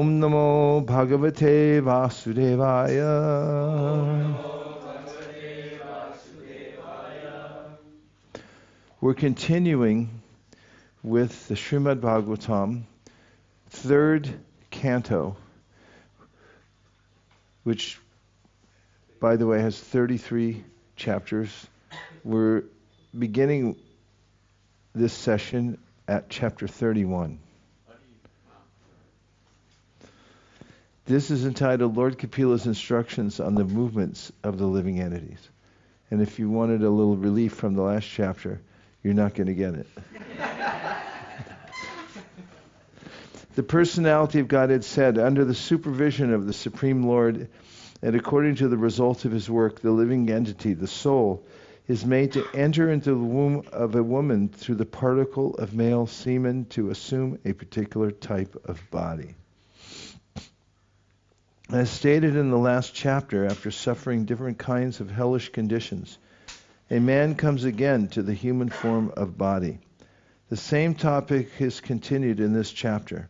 Om Namo Bhagavate Vasudevaya. We're continuing with the Śrīmad-Bhāgavatam, third canto, which, by the way, has 33 chapters. We're beginning this session at chapter 31. This is entitled Lord Kapila's Instructions on the Movements of the Living Entities. And if you wanted a little relief from the last chapter, you're not going to get it. The personality of Godhead said, under the supervision of the Supreme Lord, and according to the result of his work, the living entity, the soul, is made to enter into the womb of a woman through the particle of male semen to assume a particular type of body. As stated in the last chapter, after suffering different kinds of hellish conditions, a man comes again to the human form of body. The same topic is continued in this chapter.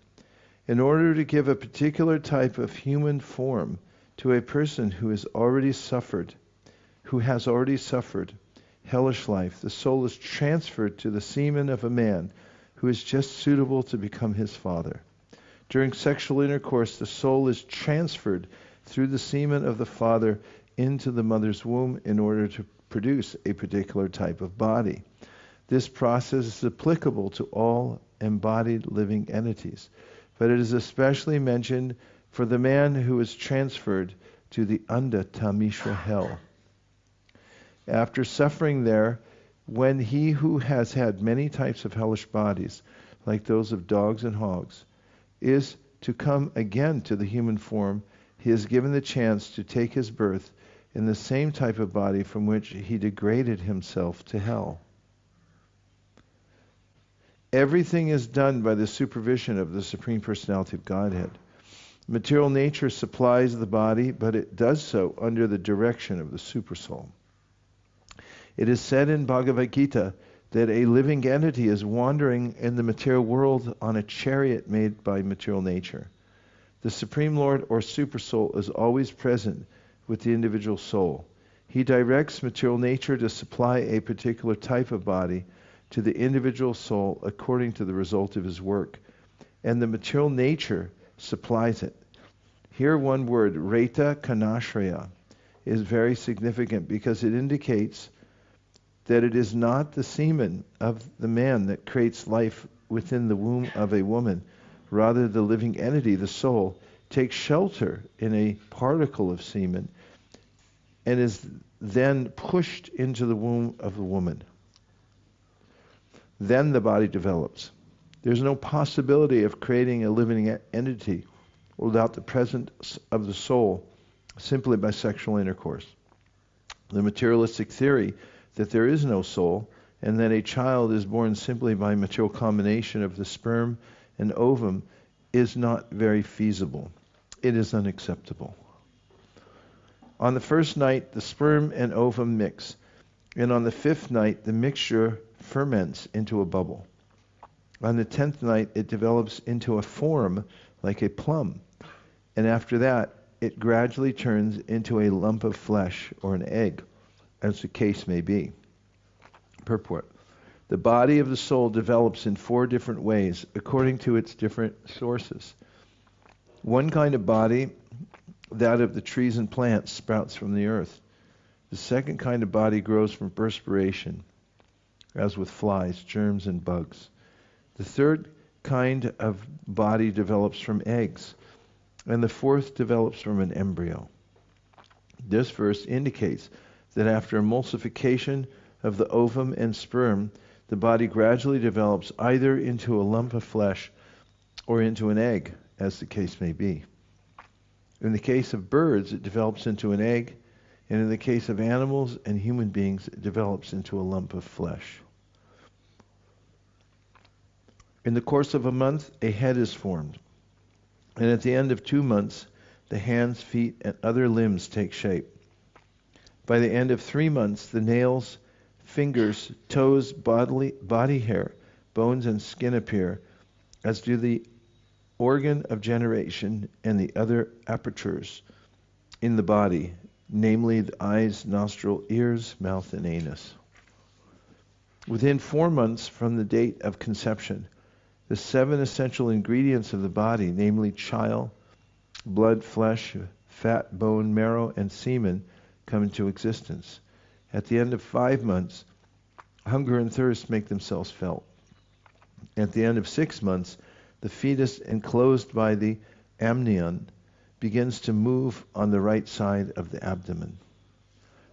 In order to give a particular type of human form to a person who has already suffered hellish life, the soul is transferred to the semen of a man who is just suitable to become his father. During sexual intercourse, the soul is transferred through the semen of the father into the mother's womb in order to produce a particular type of body. This process is applicable to all embodied living entities, but it is especially mentioned for the man who is transferred to the Tamisha hell. After suffering there, when he who has had many types of hellish bodies, like those of dogs and hogs, is to come again to the human form, he is given the chance to take his birth in the same type of body from which he degraded himself to hell. Everything is done by the supervision of the Supreme Personality of Godhead. Material nature supplies the body, but it does so under the direction of the Supersoul. It is said in Bhagavad Gita that a living entity is wandering in the material world on a chariot made by material nature. The Supreme Lord or Supersoul is always present with the individual soul. He directs material nature to supply a particular type of body to the individual soul according to the result of his work, and the material nature supplies it. Here one word, reta kanashraya, is very significant because it indicates that it is not the semen of the man that creates life within the womb of a woman. Rather, the living entity, the soul, takes shelter in a particle of semen and is then pushed into the womb of the woman. Then the body develops. There's no possibility of creating a living entity without the presence of the soul simply by sexual intercourse. The materialistic theory that there is no soul and that a child is born simply by material combination of the sperm and ovum is not very feasible. It is unacceptable. On the first night, the sperm and ovum mix, and on the fifth night, the mixture ferments into a bubble. On the 10th night, it develops into a form like a plum, and after that, it gradually turns into a lump of flesh or an egg, as the case may be. Purport. The body of the soul develops in 4 different ways, according to its different sources. One kind of body, that of the trees and plants, sprouts from the earth. The second kind of body grows from perspiration, as with flies, germs, and bugs. The third kind of body develops from eggs, and the fourth develops from an embryo. This verse indicates that after emulsification of the ovum and sperm, the body gradually develops either into a lump of flesh or into an egg, as the case may be. In the case of birds, it develops into an egg, and in the case of animals and human beings, it develops into a lump of flesh. In the course of a month, a head is formed, and at the end of 2 months, the hands, feet, and other limbs take shape. By the end of 3 months, the nails, fingers, toes, body hair, bones, and skin appear, as do the organ of generation and the other apertures in the body, namely the eyes, nostril, ears, mouth, and anus. Within 4 months from the date of conception, the 7 essential ingredients of the body, namely chyle, blood, flesh, fat, bone, marrow, and semen, come into existence. At the end of 5 months, hunger and thirst make themselves felt. At the end of 6 months, the fetus enclosed by the amnion begins to move on the right side of the abdomen.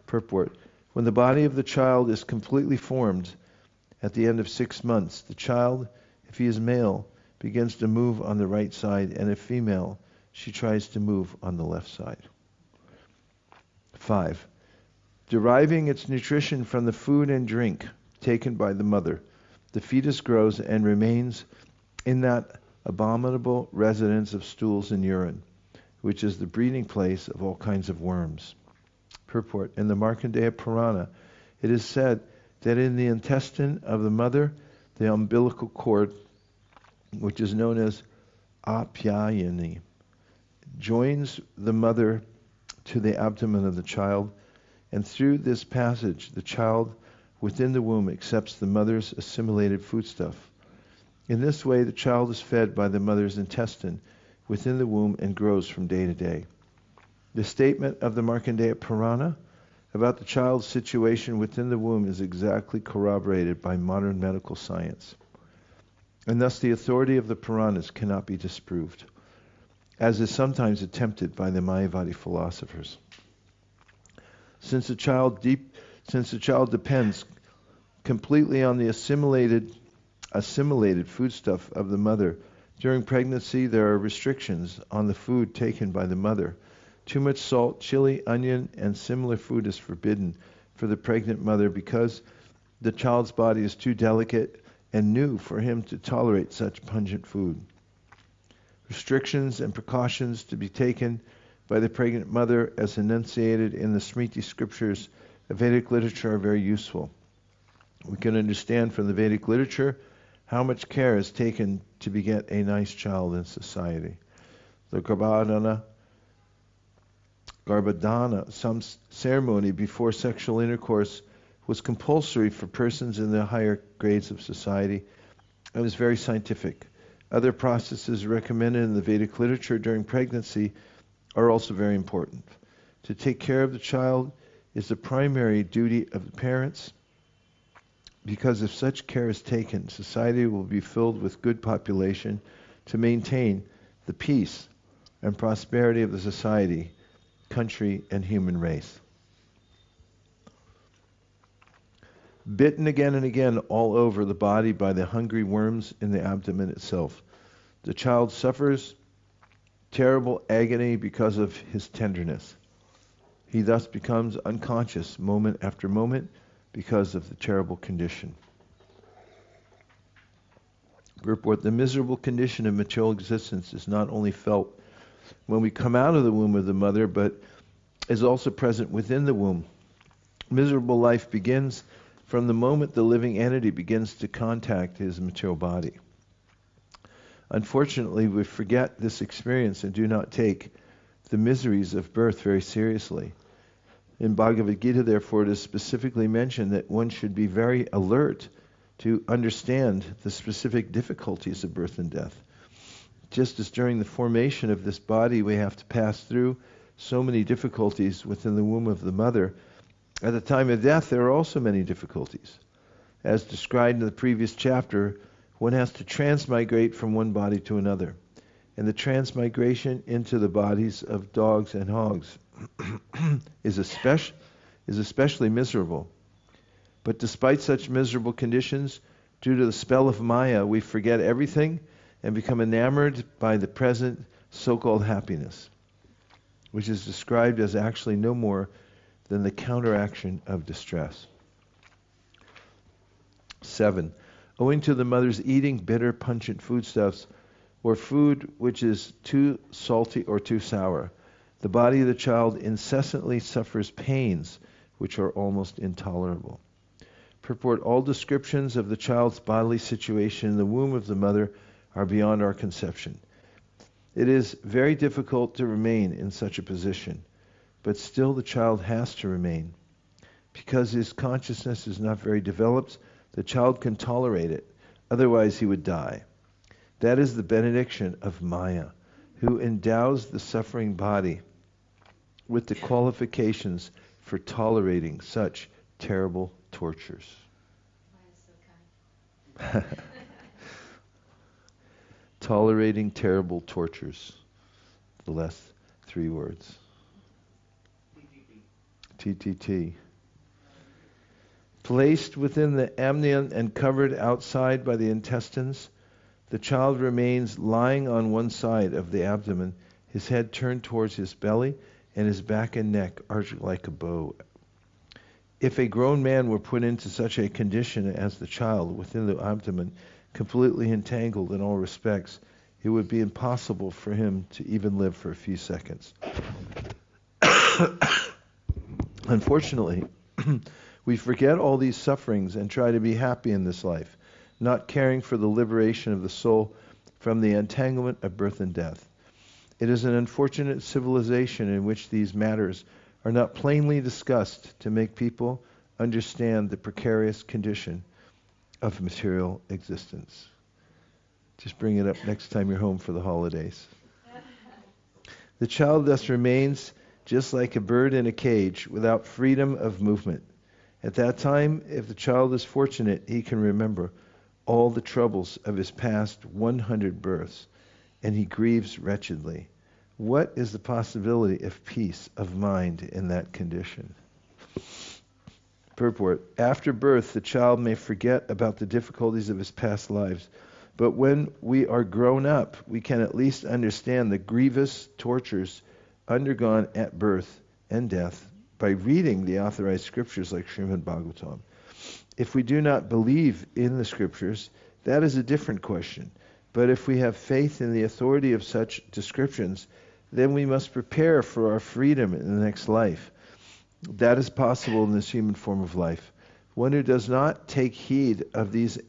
Purport. When the body of the child is completely formed, at the end of 6 months, the child, if he is male, begins to move on the right side, and if female, she tries to move on the left side. 5. Deriving its nutrition from the food and drink taken by the mother, the fetus grows and remains in that abominable residence of stools and urine, which is the breeding place of all kinds of worms. Purport. In the Markandeya Purana, it is said that in the intestine of the mother, the umbilical cord, which is known as apyayani, joins the mother to the abdomen of the child, and through this passage, the child within the womb accepts the mother's assimilated foodstuff. In this way, the child is fed by the mother's intestine within the womb and grows from day to day. The statement of the Markandeya Purana about the child's situation within the womb is exactly corroborated by modern medical science. And thus the authority of the Puranas cannot be disproved, as is sometimes attempted by the Mayavadi philosophers. Since the child depends completely on the assimilated foodstuff of the mother, during pregnancy there are restrictions on the food taken by the mother. Too much salt, chili, onion, and similar food is forbidden for the pregnant mother because the child's body is too delicate and new for him to tolerate such pungent food. Restrictions and precautions to be taken by the pregnant mother, as enunciated in the Smriti scriptures of Vedic literature, are very useful. We can understand from the Vedic literature how much care is taken to beget a nice child in society. The Garbhadana, some ceremony before sexual intercourse, was compulsory for persons in the higher grades of society and was very scientific. Other processes recommended in the Vedic literature during pregnancy are also very important. To take care of the child is the primary duty of the parents, because if such care is taken, society will be filled with good population to maintain the peace and prosperity of the society, country, and human race. Bitten again and again all over the body by the hungry worms in the abdomen itself, the child suffers terrible agony because of his tenderness. He thus becomes unconscious moment after moment because of the terrible condition. Purport. The miserable condition of material existence is not only felt when we come out of the womb of the mother, but is also present within the womb. Miserable life begins from the moment the living entity begins to contact his material body. Unfortunately, we forget this experience and do not take the miseries of birth very seriously. In Bhagavad Gita, therefore, it is specifically mentioned that one should be very alert to understand the specific difficulties of birth and death. Just as during the formation of this body we have to pass through so many difficulties within the womb of the mother, at the time of death there are also many difficulties. As described in the previous chapter, one has to transmigrate from one body to another. And the transmigration into the bodies of dogs and hogs is especially miserable. But despite such miserable conditions, due to the spell of māyā, we forget everything and become enamored by the present so-called happiness, which is described as actually no more than the counteraction of distress. 7. Owing to the mother's eating bitter, pungent foodstuffs, or food which is too salty or too sour, the body of the child incessantly suffers pains which are almost intolerable. Purport. All descriptions of the child's bodily situation in the womb of the mother are beyond our conception. It is very difficult to remain in such a position, but still the child has to remain. Because his consciousness is not very developed, the child can tolerate it, otherwise he would die. That is the benediction of Māyā, who endows the suffering body with the qualifications for tolerating such terrible tortures. Tolerating terrible tortures. The last 3 words. TTT. Placed within the amnion and covered outside by the intestines, the child remains lying on one side of the abdomen, his head turned towards his belly, and his back and neck arched like a bow. If a grown man were put into such a condition as the child within the abdomen, completely entangled in all respects, it would be impossible for him to even live for a few seconds. Unfortunately, we forget all these sufferings and try to be happy in this life, not caring for the liberation of the soul from the entanglement of birth and death. It is an unfortunate civilization in which these matters are not plainly discussed to make people understand the precarious condition of material existence. Just bring it up next time you're home for the holidays. The child thus remains just like a bird in a cage without freedom of movement. At that time, if the child is fortunate, he can remember all the troubles of his past 100 births, and he grieves wretchedly. What is the possibility of peace of mind in that condition? Purport. After birth, the child may forget about the difficulties of his past lives, but when we are grown up, we can at least understand the grievous tortures undergone at birth and death by reading the authorized scriptures like Śrīmad-Bhāgavatam. If we do not believe in the scriptures, that is a different question. But if we have faith in the authority of such descriptions, then we must prepare for our freedom in the next life. That is possible in this human form of life. One who does not take heed of these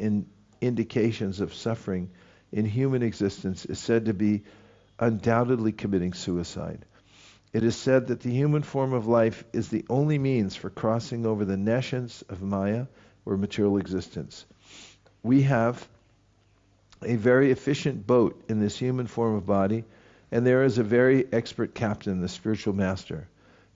indications of suffering in human existence is said to be undoubtedly committing suicide. It is said that the human form of life is the only means for crossing over the nescience of māyā, or material existence. We have a very efficient boat in this human form of body, and there is a very expert captain, the spiritual master.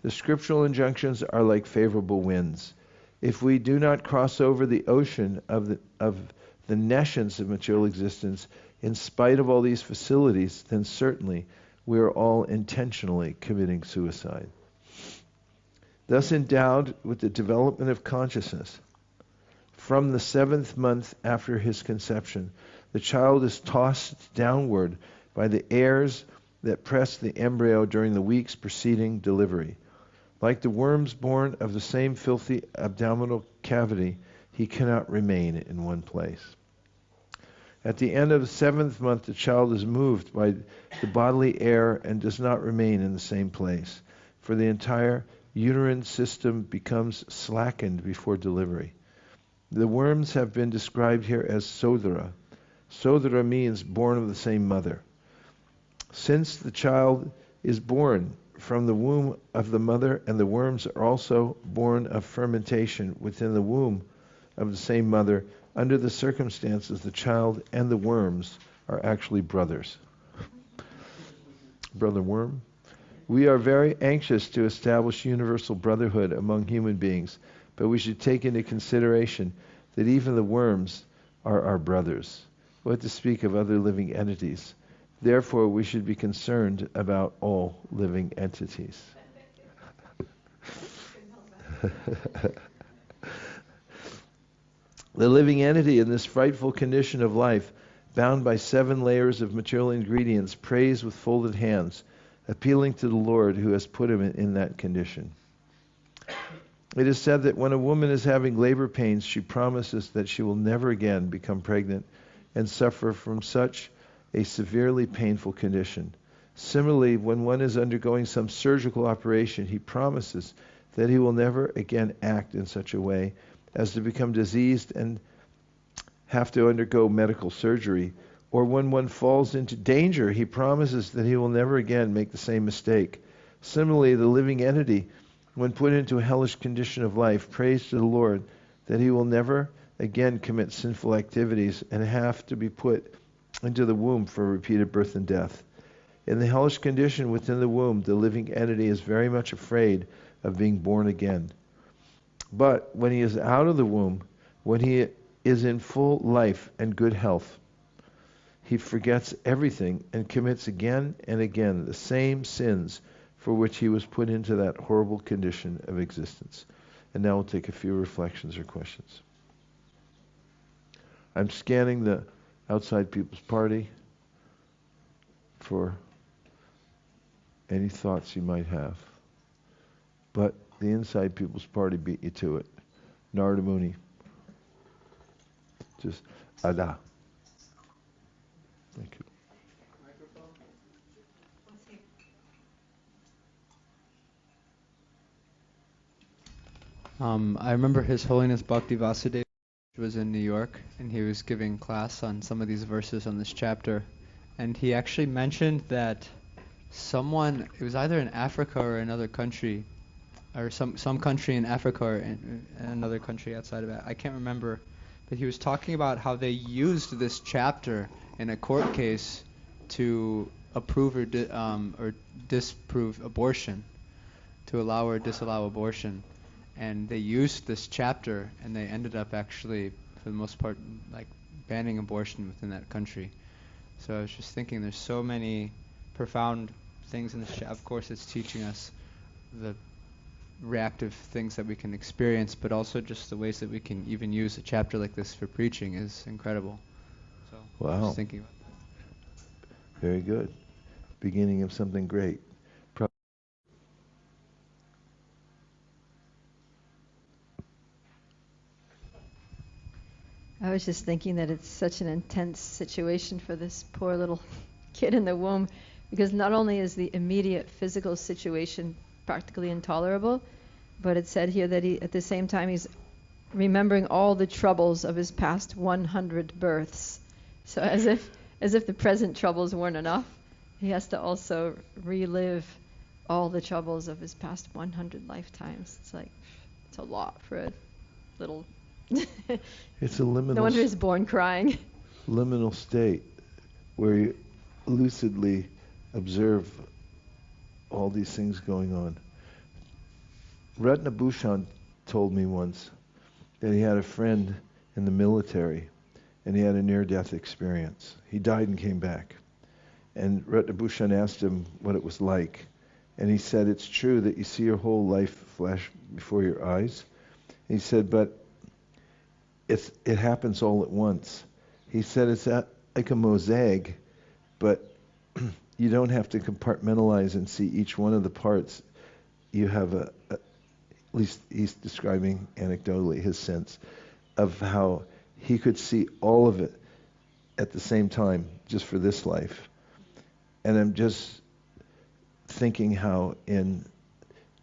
The scriptural injunctions are like favorable winds. If we do not cross over the ocean of the nescience of material existence, in spite of all these facilities, then certainly we are all intentionally committing suicide. Thus endowed with the development of consciousness, from the 7th month after his conception, the child is tossed downward by the airs that press the embryo during the weeks preceding delivery. Like the worms born of the same filthy abdominal cavity, he cannot remain in one place. At the end of the 7th month, the child is moved by the bodily air and does not remain in the same place, for the entire uterine system becomes slackened before delivery. The worms have been described here as sodara. Sodara means born of the same mother. Since the child is born from the womb of the mother, and the worms are also born of fermentation within the womb of the same mother, under the circumstances, the child and the worms are actually brothers. Brother worm? We are very anxious to establish universal brotherhood among human beings, but we should take into consideration that even the worms are our brothers. What to speak of other living entities? Therefore, we should be concerned about all living entities. The living entity in this frightful condition of life, bound by 7 layers of material ingredients, prays with folded hands, appealing to the Lord who has put him in that condition. It is said that when a woman is having labor pains, she promises that she will never again become pregnant and suffer from such a severely painful condition. Similarly, when one is undergoing some surgical operation, he promises that he will never again act in such a way as to become diseased and have to undergo medical surgery, Or when one falls into danger, he promises that he will never again make the same mistake. Similarly, the living entity, when put into a hellish condition of life, prays to the Lord that he will never again commit sinful activities and have to be put into the womb for repeated birth and death. In the hellish condition within the womb, the living entity is very much afraid of being born again. But when he is out of the womb, when he is in full life and good health, he forgets everything and commits again and again the same sins for which he was put into that horrible condition of existence. And now we'll take a few reflections or questions. I'm scanning the outside people's party for any thoughts you might have. But the inside people's party beat you to it. Narada Muni. Just Ada. Thank you. I remember His Holiness Bhakti Vasudeva was in New York, and he was giving class on some of these verses on this chapter, and he actually mentioned that someone, it was either in Africa or another country, or some country in Africa or in another country outside of it, I can't remember, but he was talking about how they used this chapter in a court case to approve or disprove abortion, to allow or disallow abortion. And they used this chapter, and they ended up actually, for the most part, like banning abortion within that country. So I was just thinking, there's so many profound things in this chapter. Of course, it's teaching us the reactive things that we can experience, but also just the ways that we can even use a chapter like this for preaching is incredible. So wow. I was thinking about that. Very good. Beginning of something great. I was just thinking that it's such an intense situation for this poor little kid in the womb, because not only is the immediate physical situation practically intolerable, but it said here that at the same time he's remembering all the troubles of his past 100 births. So as if the present troubles weren't enough, he has to also relive all the troubles of his past 100 lifetimes. It's a lot for a little it's a liminal. No wonder he's born crying. Liminal state where you lucidly observe all these things going on. Ratnabhushan told me once that he had a friend in the military and he had a near-death experience. He died and came back. And Ratnabhushan asked him what it was like. And he said, it's true that you see your whole life flash before your eyes. He said, but it happens all at once. He said it's like a mosaic, but you don't have to compartmentalize and see each one of the parts. You have at least he's describing anecdotally his sense of how he could see all of it at the same time, just for this life. And I'm just thinking how in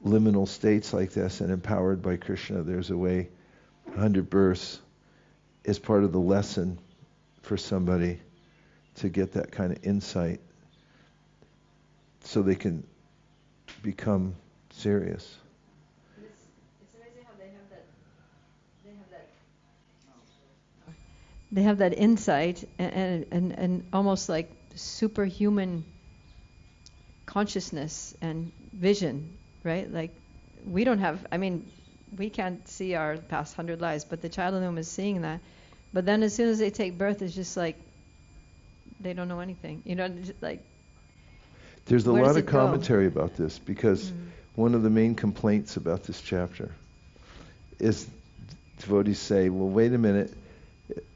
liminal states like this and empowered by Krishna, there's a way 100 births is part of the lesson for somebody to get that kind of insight so they can become serious. It's amazing how they have that insight and almost like superhuman consciousness and vision, right? Like we don't have, we can't see our past 100 lives, but the child in the womb is seeing that. But then as soon as they take birth, it's just like they don't know anything. Like there's a lot of commentary about this because one of the main complaints about this chapter is devotees say, well, wait a minute,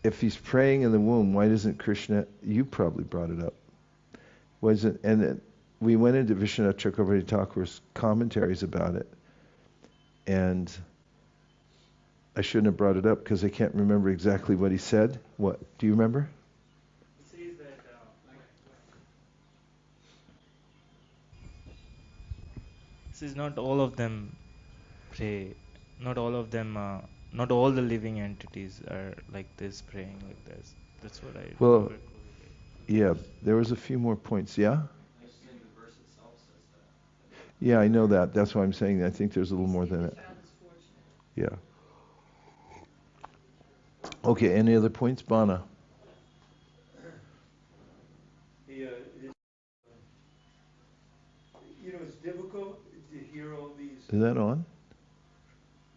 if he's praying in the womb, why doesn't Krishna, you probably brought it up. And we went into Vishwanath Chakravarti Thakur's commentaries about it. And I shouldn't have brought it up because I can't remember exactly what he said. What? Do you remember? He says that says not all of them pray. Not all of them. Not all the living entities are like this, praying like this. That's what I. Well, Yeah, there was a few more points. Yeah? Yeah, I know that. That's why I'm saying I think there's a little more than that. Yeah. Okay, any other points, Bana? It's difficult to hear all these. Is that on?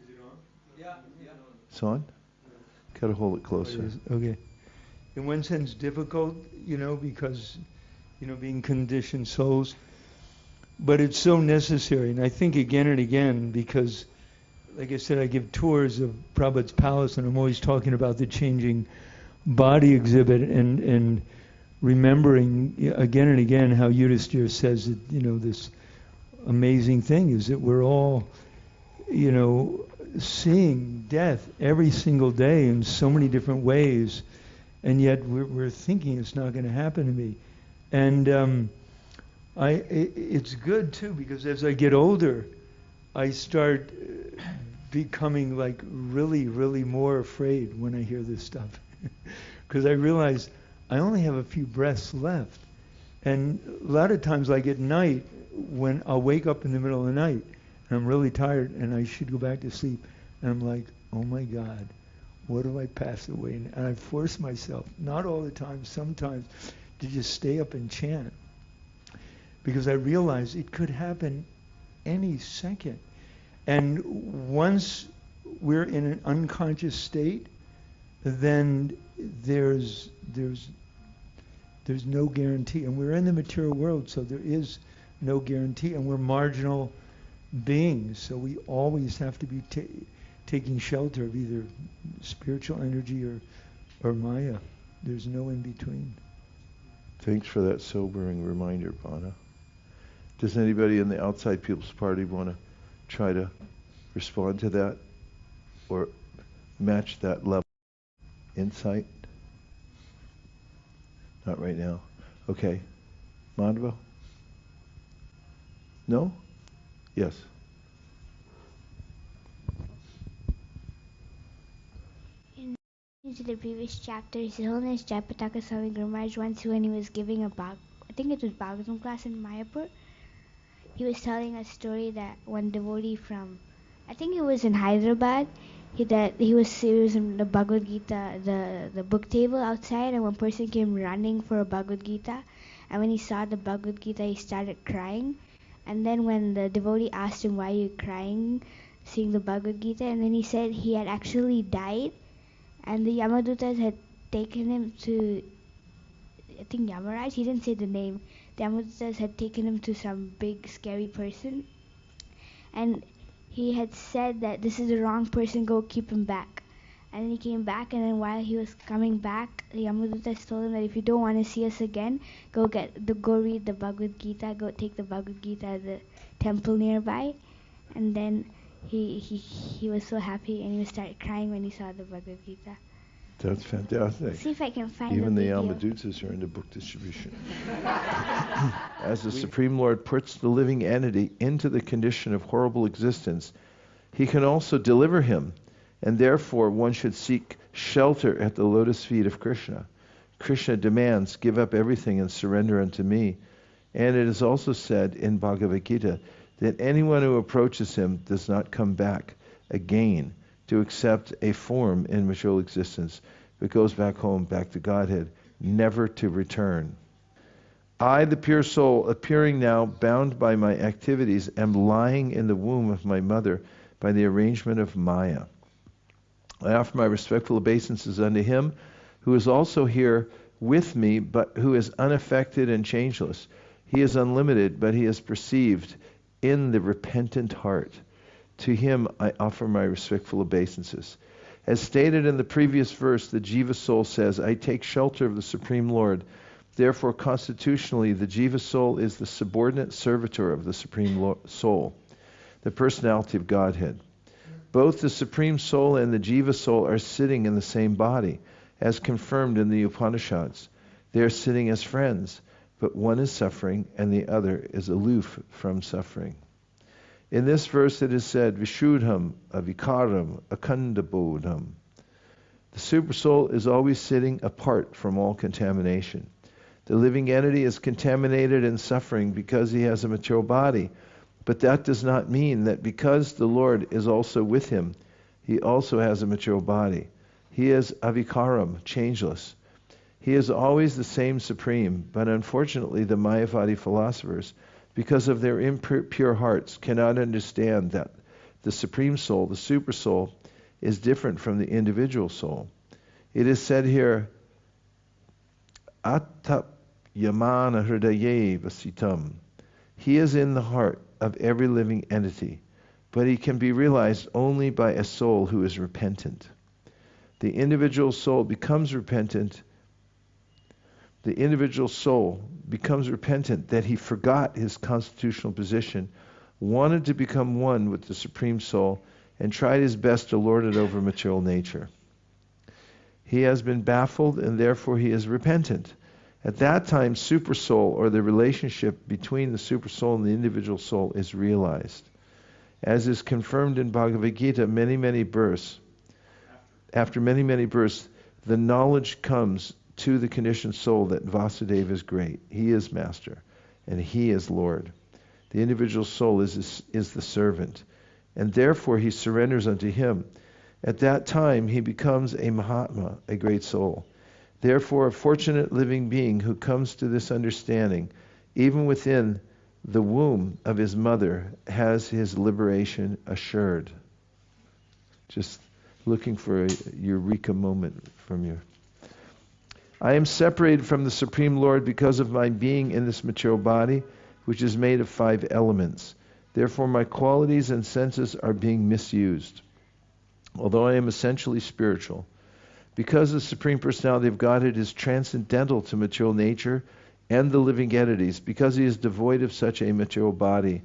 Is it on? Yeah. It's on? Gotta hold it closer. Oh, it is. Okay. In one sense, difficult, because, being conditioned souls. But it's so necessary. And I think again and again, because, like I said, I give tours of Prabhupada's palace, and I'm always talking about the changing body exhibit and remembering again and again how Yudhisthira says that, this amazing thing is that we're all, seeing death every single day in so many different ways, and yet we're thinking it's not going to happen to me. And it's good too, because as I get older, I start becoming like really, really more afraid when I hear this stuff, because I realize I only have a few breaths left. And a lot of times, like at night, when I'll wake up in the middle of the night and I'm really tired and I should go back to sleep, and I'm like, oh my God, what if I pass away? And I force myself, not all the time, sometimes, to just stay up and chant, because I realize it could happen any second. And once we're in an unconscious state, then there's no guarantee. And we're in the material world, so there is no guarantee. And we're marginal beings, so we always have to be taking shelter of either spiritual energy or māyā. There's no in between. Thanks for that sobering reminder, Bana. Does anybody in the Outside People's Party want to try to respond to that or match that level of insight? Not right now. Okay. Madhava? No? Yes. Into the previous chapter, His Holiness Jayapataka Swami Guru Maharaj once, when he was giving I think it was Bhagavatam class in Mayapur, he was telling a story that one devotee from, I think it was in Hyderabad, he was in the Bhagavad Gita, the book table outside, and one person came running for a Bhagavad Gita, and when he saw the Bhagavad Gita, he started crying. And then when the devotee asked him, why are you crying, seeing the Bhagavad Gita, and then he said he had actually died, and the Yamadutas had taken him to, I think Yamaraj, he didn't say the name. The Yamadutas had taken him to some big scary person. And he had said that this is the wrong person, go keep him back. And then he came back, and then while he was coming back, the Yamadutas told him that if you don't want to see us again, go read the Bhagavad Gita, go take the Bhagavad Gita at the temple nearby. And then he was so happy, and he started crying when he saw the Bhagavad Gita. That's fantastic. See if I can find Even the video. Yamadutas are into book distribution. As the Supreme Lord puts the living entity into the condition of horrible existence, he can also deliver him, and therefore one should seek shelter at the lotus feet of Krishna. Krishna demands, give up everything and surrender unto me. And it is also said in Bhagavad Gita that anyone who approaches him does not come back again to accept a form in material existence, but goes back home, back to Godhead, never to return. I, the pure soul, appearing now, bound by my activities, am lying in the womb of my mother by the arrangement of māyā. I offer my respectful obeisances unto him who is also here with me, but who is unaffected and changeless. He is unlimited, but he is perceived in the repentant heart. To him I offer my respectful obeisances. As stated in the previous verse, the Jiva soul says, I take shelter of the Supreme Lord. Therefore, constitutionally, the Jiva soul is the subordinate servitor of the Supreme Soul, the personality of Godhead. Both the Supreme Soul and the Jiva soul are sitting in the same body, as confirmed in the Upanishads. They are sitting as friends, but one is suffering and the other is aloof from suffering. In this verse it is said, Vishuddham, Avikaram, Akandabodham. The Super Soul is always sitting apart from all contamination. The living entity is contaminated and suffering because he has a material body. But that does not mean that because the Lord is also with him, he also has a material body. He is avikaram, changeless. He is always the same supreme, but unfortunately the Mayavadi philosophers, because of their impure hearts, cannot understand that the supreme soul, the super soul, is different from the individual soul. It is said here, Atap yamana hridaye vasitam. He is in the heart of every living entity, but he can be realized only by a soul who is repentant. The individual soul becomes repentant. The individual soul becomes repentant that he forgot his constitutional position, wanted to become one with the Supreme Soul, and tried his best to lord it over material nature. He has been baffled, and therefore he is repentant. At that time, super soul, or the relationship between the super soul and the individual soul, is realized. As is confirmed in Bhagavad Gita, after many, many births, the knowledge comes to the conditioned soul that Vasudeva is great. He is master, and he is Lord. The individual soul is the servant, and therefore he surrenders unto him. At that time, he becomes a Mahatma, a great soul. Therefore, a fortunate living being who comes to this understanding, even within the womb of his mother, has his liberation assured. Just looking for a eureka moment from you. I am separated from the Supreme Lord because of my being in this material body, which is made of 5 elements. Therefore, my qualities and senses are being misused, although I am essentially spiritual. Because the Supreme Personality of Godhead is transcendental to material nature and the living entities, because he is devoid of such a material body,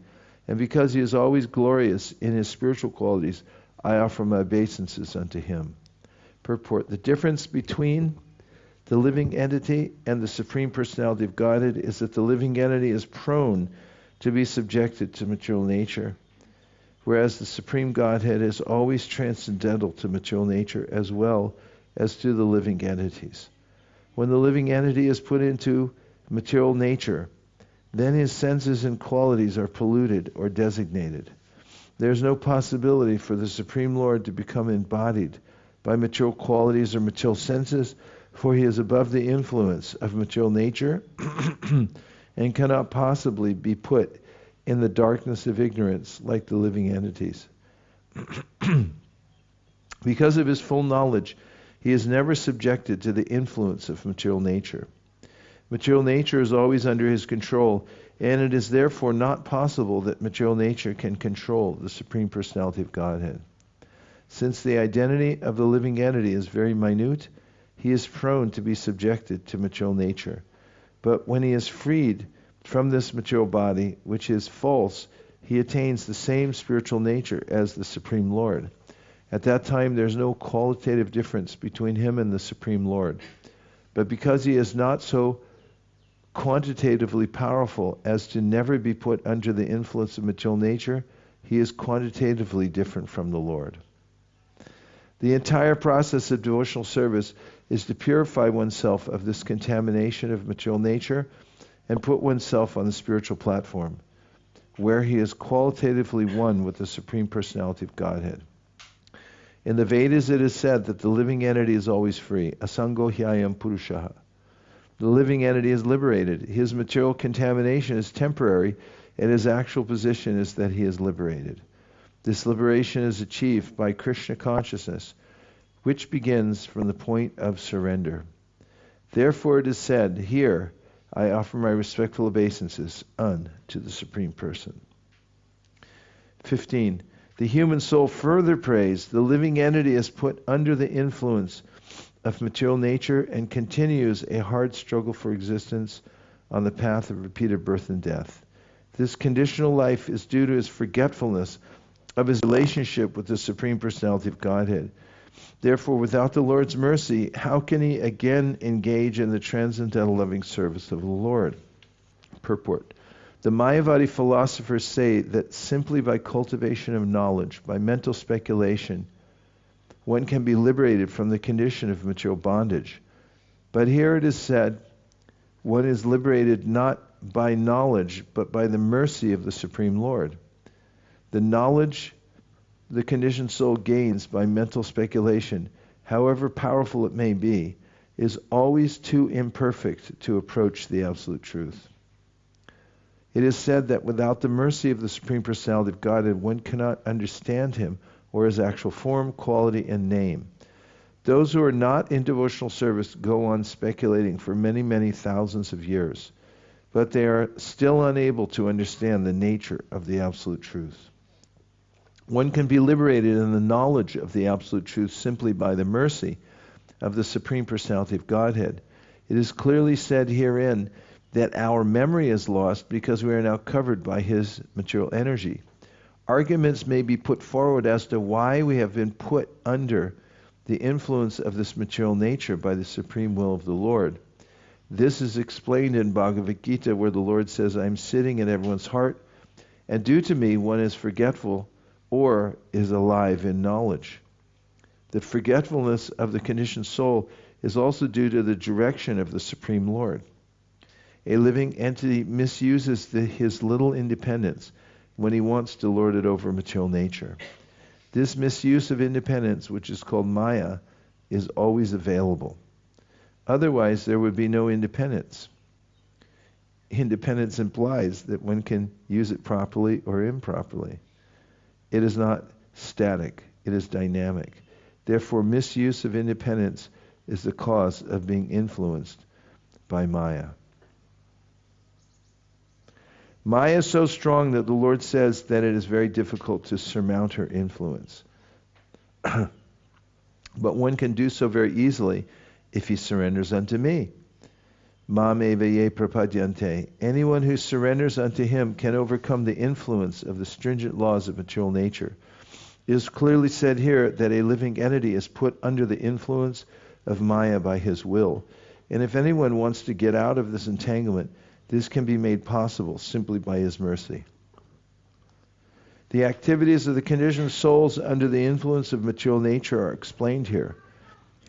and because he is always glorious in his spiritual qualities, I offer my obeisances unto him. Purport: the difference between the living entity and the Supreme Personality of Godhead is that the living entity is prone to be subjected to material nature, whereas the Supreme Godhead is always transcendental to material nature as well as to the living entities. When the living entity is put into material nature, then his senses and qualities are polluted or designated. There is no possibility for the Supreme Lord to become embodied by material qualities or material senses, for he is above the influence of material nature and cannot possibly be put in the darkness of ignorance like the living entities. Because of his full knowledge, he is never subjected to the influence of material nature. Material nature is always under his control, and it is therefore not possible that material nature can control the Supreme Personality of Godhead. Since the identity of the living entity is very minute, he is prone to be subjected to material nature. But when he is freed from this material body, which is false, he attains the same spiritual nature as the Supreme Lord. At that time, there is no qualitative difference between him and the Supreme Lord. But because he is not so quantitatively powerful as to never be put under the influence of material nature, he is quantitatively different from the Lord. The entire process of devotional service is to purify oneself of this contamination of material nature and put oneself on the spiritual platform, where he is qualitatively one with the Supreme Personality of Godhead. In the Vedas it is said that the living entity is always free. Asango hyayam purushaha. The living entity is liberated. His material contamination is temporary, and his actual position is that he is liberated. This liberation is achieved by Krishna consciousness, which begins from the point of surrender. Therefore it is said, here I offer my respectful obeisances unto the Supreme Person. 15. The human soul further prays, the living entity is put under the influence of material nature and continues a hard struggle for existence on the path of repeated birth and death. This conditional life is due to his forgetfulness of his relationship with the Supreme Personality of Godhead. Therefore, without the Lord's mercy, how can he again engage in the transcendental loving service of the Lord? Purport. The Mayavadi philosophers say that simply by cultivation of knowledge, by mental speculation, one can be liberated from the condition of material bondage. But here it is said, One is liberated not by knowledge, but by the mercy of the Supreme Lord. The knowledge the conditioned soul gains by mental speculation, however powerful it may be, is always too imperfect to approach the absolute truth. It is said that without the mercy of the Supreme Personality of Godhead, one cannot understand him or his actual form, quality, and name. Those who are not in devotional service go on speculating for many, many thousands of years, but they are still unable to understand the nature of the absolute truth. One can be liberated in the knowledge of the absolute truth simply by the mercy of the Supreme Personality of Godhead. It is clearly said herein that our memory is lost because we are now covered by his material energy. Arguments may be put forward as to why we have been put under the influence of this material nature by the supreme will of the Lord. This is explained in Bhagavad Gita, where the Lord says, I am sitting in everyone's heart, and due to me one is forgetful or is alive in knowledge. The forgetfulness of the conditioned soul is also due to the direction of the Supreme Lord. A living entity misuses his little independence when he wants to lord it over material nature. This misuse of independence, which is called māyā, is always available. Otherwise, there would be no independence. Independence implies that one can use it properly or improperly. It is not static, it is dynamic. Therefore, misuse of independence is the cause of being influenced by māyā. Māyā is so strong that the Lord says that it is very difficult to surmount her influence. But one can do so very easily if he surrenders unto me. Mam-eva ye prapadyante. Anyone who surrenders unto him can overcome the influence of the stringent laws of material nature. It is clearly said here that a living entity is put under the influence of māyā by his will. And if anyone wants to get out of this entanglement, this can be made possible simply by his mercy. The activities of the conditioned souls under the influence of material nature are explained here.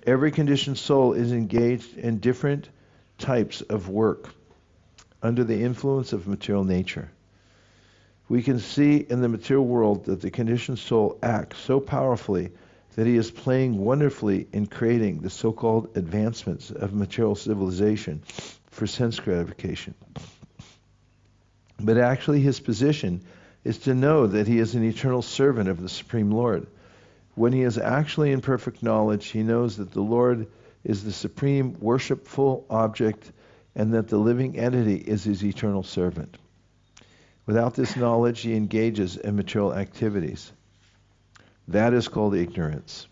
Every conditioned soul is engaged in different types of work under the influence of material nature. We can see in the material world that the conditioned soul acts so powerfully that he is playing wonderfully in creating the so-called advancements of material civilization for sense gratification. But actually his position is to know that he is an eternal servant of the Supreme Lord. When he is actually in perfect knowledge, he knows that the Lord is the supreme worshipful object and that the living entity is his eternal servant. Without this knowledge, he engages in material activities. That is called ignorance.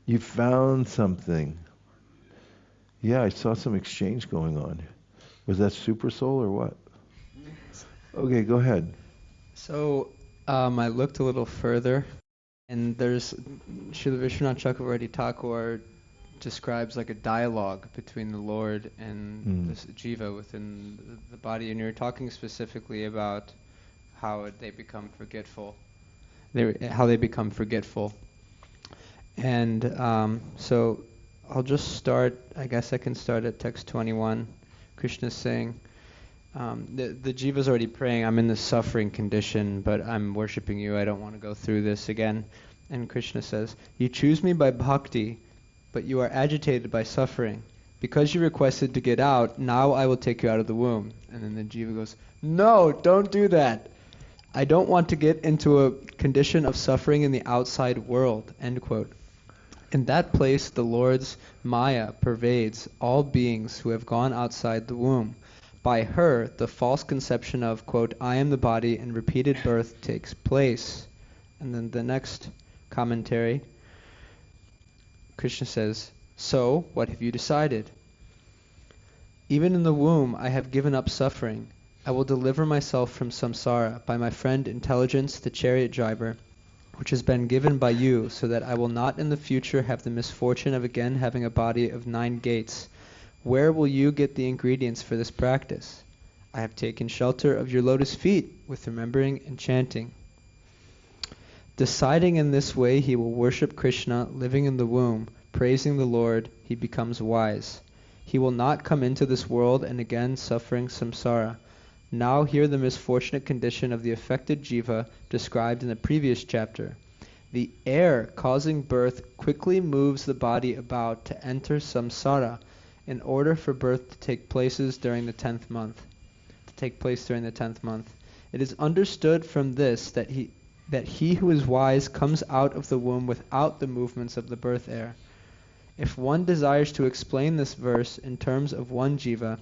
You found something. Yeah, I saw some exchange going on. Was that Super Soul or what? Okay, go ahead. So I looked a little further, and there's Srila Vishwanath Chakravarti Thakur describes like a dialogue between the Lord and this jiva within the body, and you're talking specifically about how they become forgetful. How they become forgetful. And so I'll just start, I guess I can start at text 21. Krishna's saying, the jiva's already praying, I'm in this suffering condition, but I'm worshipping you, I don't want to go through this again. And Krishna says, you choose me by bhakti, but you are agitated by suffering. Because you requested to get out, now I will take you out of the womb. And then the jiva goes, no, don't do that. I don't want to get into a condition of suffering in the outside world, end quote. In that place, the Lord's māyā pervades all beings who have gone outside the womb. By her, the false conception of, quote, I am the body and repeated birth takes place. And then the next commentary, Krishna says, so, what have you decided? Even in the womb, I have given up suffering. I will deliver myself from samsara by my friend Intelligence, the chariot driver, which has been given by you, so that I will not in the future have the misfortune of again having a body of 9 gates. Where will you get the ingredients for this practice? I have taken shelter of your lotus feet with remembering and chanting. Deciding in this way he will worship Krishna, living in the womb, praising the Lord, he becomes wise. He will not come into this world and again suffering samsara. Now hear the misfortunate condition of the affected jiva described in the previous chapter. The air causing birth quickly moves the body about to enter samsara in order for birth to take place during the 10th month. It is understood from this that he who is wise comes out of the womb without the movements of the birth air. If one desires to explain this verse in terms of one jiva,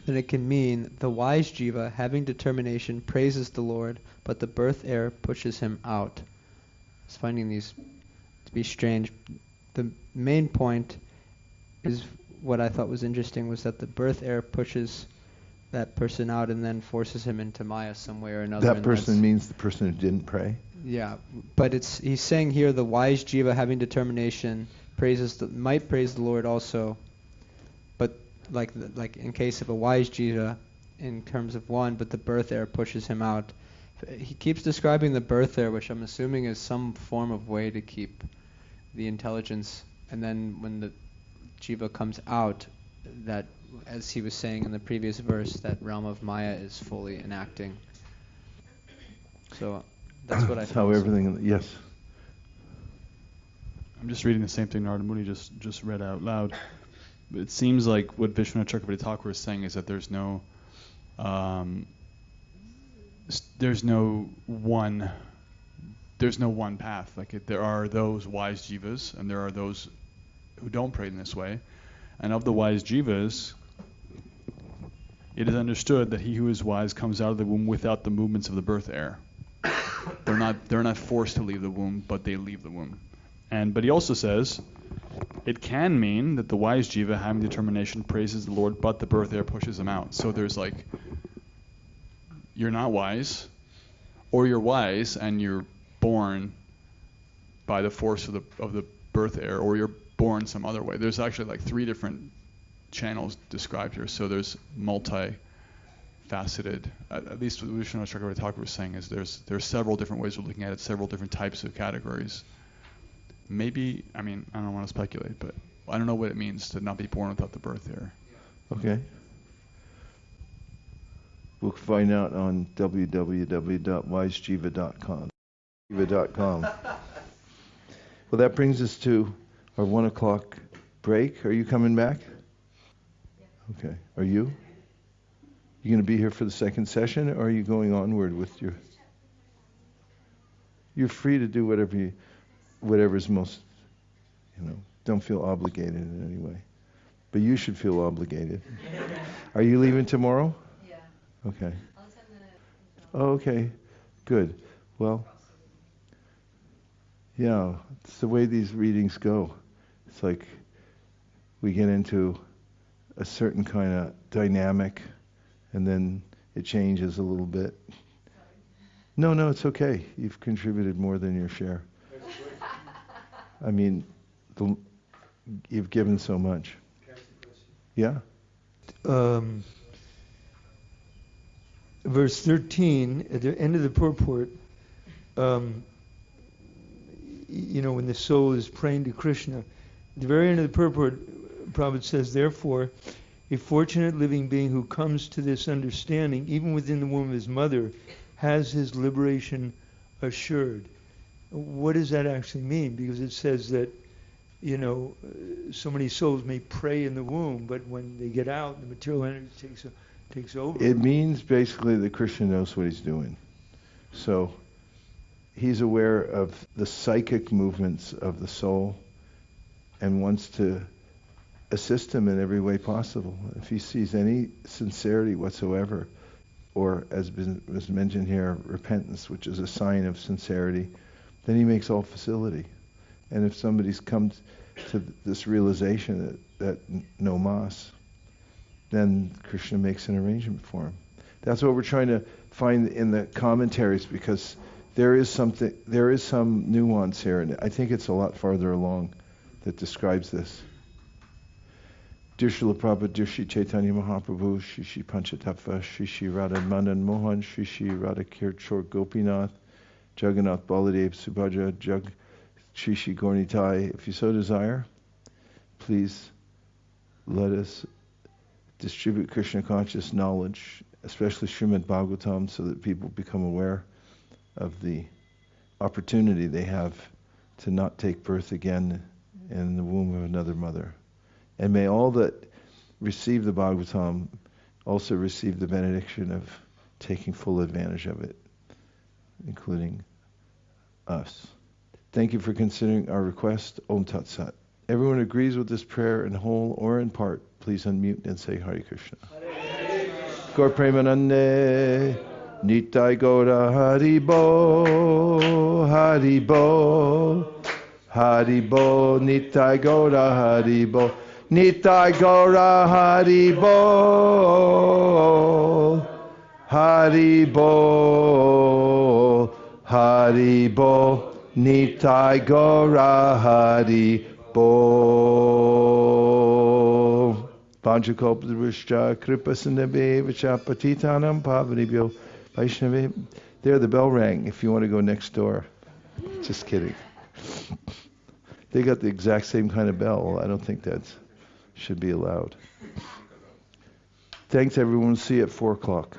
then it can mean the wise jiva, having determination, praises the Lord, but the birth air pushes him out. I was finding these to be strange. The main point is what I thought was interesting was that the birth air pushes that person out and then forces him into māyā some way or another. That person means the person who didn't pray? Yeah, but he's saying here the wise jiva having determination might praise the Lord also, but like in case of a wise jiva in terms of one, but the birth air pushes him out. He keeps describing the birth air, which I'm assuming is some form of way to keep the intelligence, and then when the jiva comes out, that, as he was saying in the previous verse, that realm of māyā is fully enacting. So that's what I That's how everything, yes. I'm just reading the same thing Narada Muni just read out loud. It seems like what Vishwanath Chakravarti Thakur is saying is that there's no one path. Like there are those wise jivas and there are those who don't pray in this way. And of the wise jivas, it is understood that he who is wise comes out of the womb without the movements of the birth air. They're not forced to leave the womb, but they leave the womb. But he also says it can mean that the wise jiva having determination praises the Lord, but the birth air pushes him out. So there's you're not wise, or you're wise and you're born by the force of the birth air, or you're born some other way. There's actually 3 different channels described here, so there's multi-faceted. At least what Vishwanath Chakravarti Thakur was saying is there's several different ways of looking at it, several different types of categories. Maybe, I don't want to speculate, but I don't know what it means to not be born without the birth air. Okay. We'll find out on www.wisejiva.com. Well, that brings us to our 1 o'clock break. Are you coming back? Okay. Are you? You going to be here for the second session, or are you going onward with your... You're free to do whatever's most, don't feel obligated in any way. But you should feel obligated. Are you leaving tomorrow? Yeah. Okay. Oh, okay. Good. Well, yeah, it's the way these readings go. It's like we get into a certain kind of dynamic, and then it changes a little bit. No, it's okay. You've contributed more than your share. You've given so much. Yeah? Verse 13, at the end of the purport, when the soul is praying to Krishna, at the very end of the purport, Prabhupada says, therefore, a fortunate living being who comes to this understanding, even within the womb of his mother, has his liberation assured. What does that actually mean? Because it says that, so many souls may pray in the womb, but when they get out, the material energy takes over. It means basically that Krishna knows what he's doing. So he's aware of the psychic movements of the soul and wants to assist him in every way possible. If he sees any sincerity whatsoever, or as was mentioned here, repentance, which is a sign of sincerity, then he makes all facility. And if somebody's come to this realization that no mas, then Krishna makes an arrangement for him. That's what we're trying to find in the commentaries, because there is some nuance here, and I think it's a lot farther along that describes this. Dear Srila Prabhupada, dear Shri Chaitanya Mahaprabhu, Shri Shri Panchatattva, Shri Shri Radha Madan Mohan, Shri Shri Radha Kirchor Gopinath, Jagannath Baladev Subhadra, Shri Shri Gaurnitai. If you so desire, please let us distribute Krishna conscious knowledge, especially Śrīmad-Bhāgavatam, so that people become aware of the opportunity they have to not take birth again in the womb of another mother. And may all that receive the Bhagavatam also receive the benediction of taking full advantage of it, including us. Thank you for considering our request. Om Tat Sat. Everyone agrees with this prayer in whole or in part. Please unmute and say Hare Krishna. Gaur Premanande, Nitai Gaura Haribo, Haribo, Haribo, Nitai Gaura Haribo, Nitai Gaura Haribo, Haribo, Haribo, Nitai Gaura Haribo. Panchakalpadrishcha Kripasanabhe Vachapatitanam Pavanibhyo Vaishnave. There the bell rang if you want to go next door. Just kidding. They got the exact same kind of bell. I don't think that should be allowed. Thanks everyone. See you at 4 o'clock.